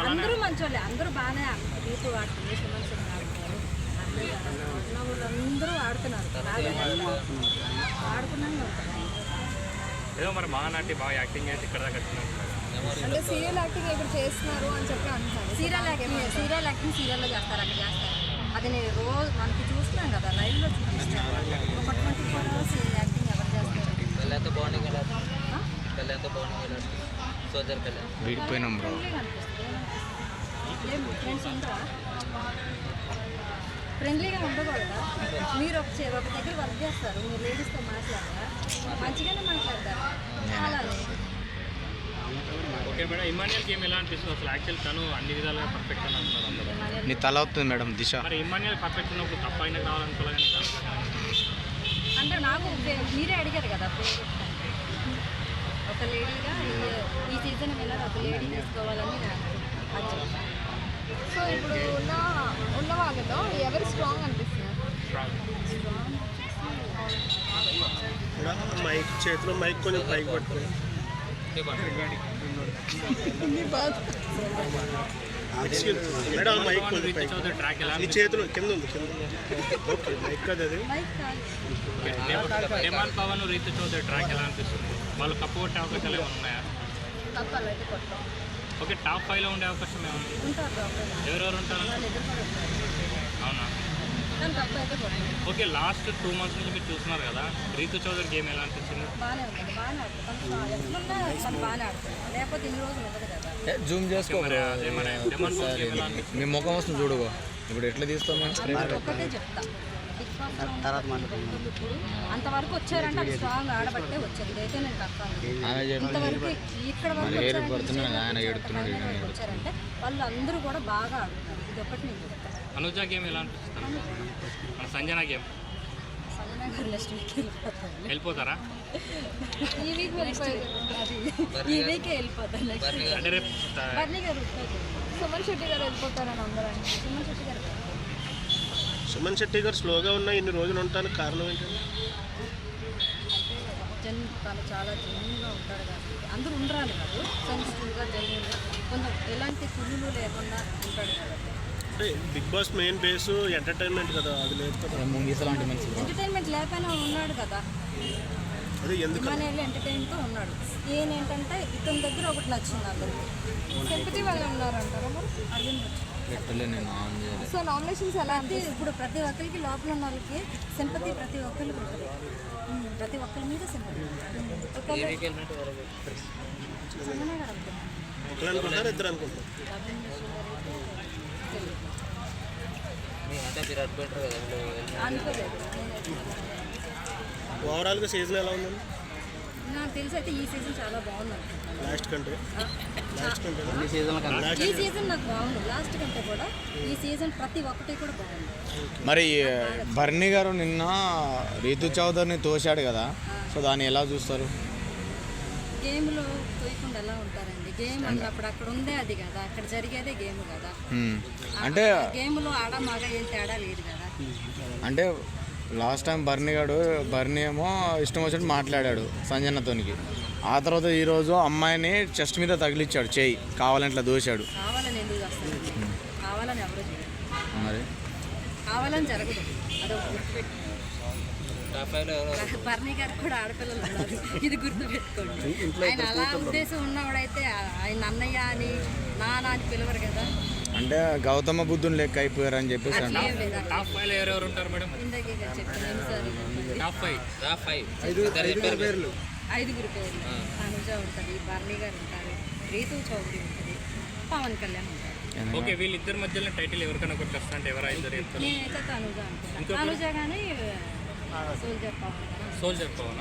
అందరూ మంచోళ్ళే, అందరూ బాగానే రీతు ఆడుతుంది, సుమన్ సింగ్ ఆడుతున్నారు, అందరూ ఆడుతున్నారు, ఆడుకున్నానే ఉంటారు. ఏదో మరి మహానాటి బాగా యాక్టింగ్ చేసి ఇక్కడ దాకా అంటే సీరియల్ యాక్టింగ్ ఇప్పుడు చేస్తున్నారు అని చెప్పి అంటున్నారు. సీరియల్ యాక్టింగ్ సీరియల్లో చేస్తారు, అక్కడ చేస్తారు. అది నేను రోజు మనకి చూస్తున్నాం కదా, లైవ్లో చూపిస్తాను. ఒక 24 hours యాక్టింగ్ ఎవరు చేస్తారు? విడిపోయినాం బ్రో. ఫ్రెండ్స్ ఉంటారా? ఫ్రెండ్లీగా ఉండకూడదా? మీరు ఒక దగ్గర వర్క్ చేస్తారు, మీరు లేడీస్తో మాట్లాడతారా? మంచిగానే మాట్లాడతారు. అలానే ఓకే మేడం, ఇమాన్యుయల్ గేమ్ ఎలా అనిపిస్తుంది అసలు? యాక్చువల్ తను అన్ని విధాలుగా పర్ఫెక్ట్ అని అంటున్నారు అందరూ. నీ తల అవుతుంది మేడం దిశ. మరి ఇమాన్యుయల్ పర్ఫెక్ట్ ఉన్నప్పుడు తప్ప అయినా కావాలనుకోవాలి. అంటే నాకు మీరే అడిగారు కదా, ఒక లేడీగా ఈ సీజన్ మీద ఒక లేడీ తీసుకోవాలని నేను అది. సో ఇప్పుడు ఉన్న వాళ్ళలో ఎవరు స్ట్రాంగ్ అనిపిస్తున్నారు? మైక్ చేతిలో మైక్ కొంచెం పైకి పట్టుకోండి. మేడం మైక్ కొంచెం పైకి, ట్రాక్ ఎలా ఈ చేతిలో కింద ఉంది, కింద. ఓకే మైక్ కదా అది. డెమాన్ పవన్ రీతు చౌదరి ట్రాక్ ఎలా అనిపిస్తుంది? వాళ్ళు కప్పు కొట్టే అవకాశాలు ఏమైనా ఉన్నాయా? తప్పాలైతే కొట్టాం. ఓకే, టాప్ 5లో ఉండే అవకాశం ఏమైనా? ఉంటారు ఎవరెవరు ఉంటారు? అవునా? ఓకే, లాస్ట్ 2 months నుంచి మీరు చూస్తున్నారు కదా, రీతు చౌదరి గేమ్ ఎలా అనిపించింది? బాగానే ఉంటుంది, బాగానే ఆడుతుంది, ఎట్లున్నా తను బాగానే ఆడుతుంది, లేకపోతే ఇన్ని రోజులు ఉండదు కదా. జూమ్ చేసుకో మీ ముఖం వస్తుంది చూడు. ఇప్పుడు ఎట్లా తీస్తాం? ఒక్కటే చెప్తా, బిగ్ బాస్ అంతవరకు వచ్చారంటే అది స్ట్రాంగ్ ఆడబట్టే వచ్చారు. ఇదైతే నేను కన్ఫర్మ్. ఇంతవరకు ఇక్కడ వరకు వచ్చారంటే వాళ్ళు అందరూ కూడా బాగా ఆడుతున్నారు. ఇది ఒకటి నేను చెప్తాను. అనుజ గేమ్ ఎలా అనిపిస్తుంది? మన సంజన గేమ్ సంజన గారు నెక్స్ట్ వీక్ వెళ్ళిపోతారా? ఈ వీక్ ఈ వీకే వెళ్ళిపోతారు. నెక్స్ట్ వీక్ అంటే రేపు బర్నీ గారు సుమన్ శెట్టి గారు వెళ్ళిపోతారని అందరూ. సుమన్ శెట్టి గారు సుమన్ శెట్టి గారు స్లోగా ఉన్న ఇన్ని రోజులు ఉండటానికి కారణం ఏంటంటే తను చాలా జెన్యున్గా ఉంటారు కాబట్టి అందరూ ఉండరాలి కాదు, సెన్సిటివ్గా జెన్యున్గా కొంచెం ఎలాంటి కుళ్ళు లేకుండా ఉంటాడు కాబట్టి. అంటే Bigg Boss main base entertainment కదా, అది లేదు కదా. ఎంటర్టైన్మెంట్ లేకపోయినా ఉన్నాడు కదా, అదే ఎందుకు ఇమాన్యుయల్ ఎంటర్టైన్తో ఉన్నాడు. ఏంటంటే ఇతని దగ్గర ఒకటి నచ్చింది అందరికి. సింపతి వాళ్ళు ఉన్నారంటారా మరి? సో నామినేషన్స్ ఎలా అంటే ఇప్పుడు ప్రతి ఒక్కరికి లోపల ఉన్న వాళ్ళకి సింపతి, ప్రతి ఒక్కరికి ఉంటుంది, ప్రతి ఒక్కరి మీద సింపతి. ఒకరు అనుకుంటారు, ఇద్దరు అనుకుంటారు. అనుకోలేదు. ఓవరాల్గా సీజన్ ఎలా ఉందండి? నాకు తెలిసి అయితే ఈ సీజన్ చాలా బాగుంది అనుకుంటున్నాను. లాస్ట్ కంటే ఈ సీజన్ నాకు బాగుంది, లాస్ట్ కంటే కూడా ఈ సీజన్ ప్రతి ఒక్కటి కూడా బాగుంది. మరి బర్నీ గారు నిన్న రీతు చౌదరిని తోశాడు కదా, సో దాన్ని ఎలా చూస్తారు? గేమ్లో తోయకుండా ఎలా ఉంటారండి? గేమ్ అన్నప్పుడు అక్కడ ఉందే అది కదా, అక్కడ జరిగేదే గేమ్ కదా. అంటే గేమ్లో ఆడ మగ ఏం తేడా లేదు కదా. అంటే లాస్ట్ టైం బర్నీ ఏమో ఇష్టం వచ్చినట్టు మాట్లాడాడు సంజనతోనికి. ఆ తర్వాత ఈరోజు అమ్మాయిని చెస్ట్ మీద తగిలిచ్చాడు, చేయి కావాలని ఇట్లా దోశాడు. కావాలని ఎందుకు చేస్తారు? కావాలని ఎవరు చేయరు, మరి కావాలని జరగదు. బర్నీ గారు కూడా ఆడపిల్లలు ఉన్నారు, ఇది గుర్తుపెట్టుకోండి. ఆయన అలా ఉద్దేశం ఉన్నవాడైతే ఆయన అన్నయ్య అని నాన్న అని పిలవరు కదా. అంటే గౌతమ బుద్ధుని లెక్క అయిపోయారు అని చెప్పేసి అంటే టాప్ 5లో ఎవరెవరు ఉంటారు మేడం? ఇందాకే చెప్పాను సార్, టాప్ 5 ఐదుగురు పేర్లు. అనుజ ఉంటుంది, బర్నీ గారు ఉంటారు, రీతు చౌదరి ఉంటుంది, పవన్ కళ్యాణ్ ఉంటారు. ఓకే, వీళ్ళిద్దరి మధ్యలో టైటిల్ ఎవరికైనా ఒకటి వస్తా అంటే ఎవరు ఇద్దరు? నేనైతే అనుజ అనుకుంటాను. అనుజ కానీ సోల్జర్ పవన్. సోల్జర్ పవన్.